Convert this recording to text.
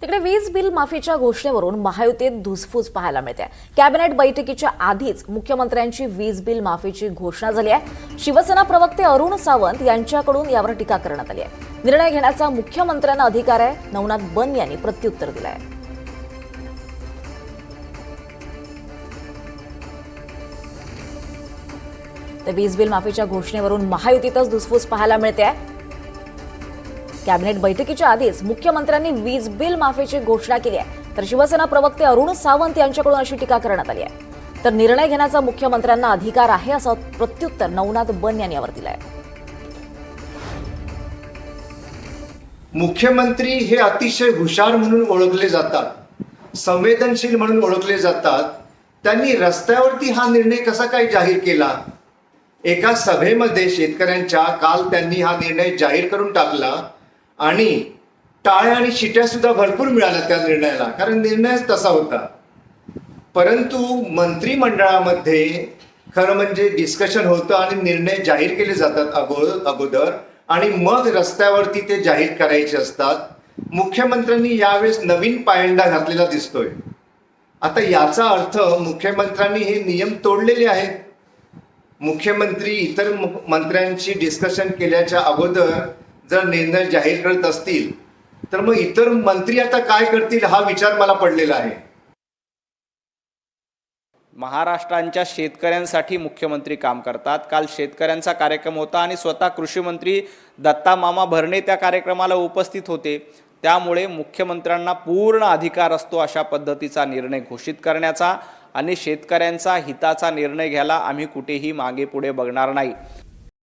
तिकडे वीज बिल माफीच्या घोषणेवरून महायुतीत धुसफूस पाहायला मिळते। कॅबिनेट बैठकीच्या आधीच मुख्यमंत्र्यांची वीज बिल माफीची घोषणा झाली आहे। शिवसेना प्रवक्ते अरुण सावंत यांच्याकडून यावर टीका करण्यात आली आहे। निर्णय घेण्याचा मुख्यमंत्र्यांना अधिकार आहे, नवनाथ बन यांनी प्रत्युत्तर दिलं आहे। तर वीज बिल माफीच्या घोषणेवरून महायुतीतच धुसफूस पाहायला मिळते आहे। कॅबिनेट बैठकीच्या आधीच मुख्यमंत्र्यांनी वीज बिल माफीची घोषणा केली आहे, तर शिवसेना प्रवक्ते अरुण सावंत यांच्याकडून अशी टीका करण्यात आली आहे। तर निर्णय घेण्याचा मुख्यमंत्र्यांना अधिकार आहे असं प्रत्युत्तर नवनाथ बन यांनी यावर दिलं आहे। मुख्यमंत्री हे अतिशय हुशार म्हणून ओळखले जातात, संवेदनशील म्हणून ओळखले जातात। त्यांनी रस्त्यावरती हा निर्णय कसा काय जाहीर केला? एका सभेमध्ये शेतकऱ्यांच्या काल त्यांनी हा निर्णय जाहीर करून टाकला आणि टाळ्या आणि शिट्या सुद्धा भरपूर मिळाल्या त्या निर्णयाला, कारण निर्णयच तसा होता। परंतु मंत्रिमंडळामध्ये खरं म्हणजे डिस्कशन होतं आणि निर्णय जाहीर केले जातात अगोदर आणि मग रस्त्यावरती ते जाहीर करायचे असतात। मुख्यमंत्र्यांनी यावेळेस नवीन पायंडा घातलेला दिसतोय। आता याचा अर्थ मुख्यमंत्र्यांनी हे नियम तोडलेले आहेत। मुख्यमंत्री इतर मंत्र्यांशी डिस्कशन केल्याच्या अगोदर जर निर्णय जाहीर करत असतील तर मग इतर मंत्री आता काय करतील हा विचार मला पडलेला आहे। महाराष्ट्राच्या शेतकऱ्यांसाठी मुख्यमंत्री काम करतात। काल शेतकऱ्यांचा कार्यक्रम होता आणि स्वतः कृषी मंत्री दत्ता मामा भरणे त्या कार्यक्रमाला उपस्थित होते। त्यामुळे मुख्यमंत्र्यांना पूर्ण अधिकार असतो अशा पद्धतीचा निर्णय घोषित करण्याचा आणि शेतकऱ्यांचा हिताचा निर्णय घ्यायला आम्ही कुठेही मागे पुढे बघणार नाही।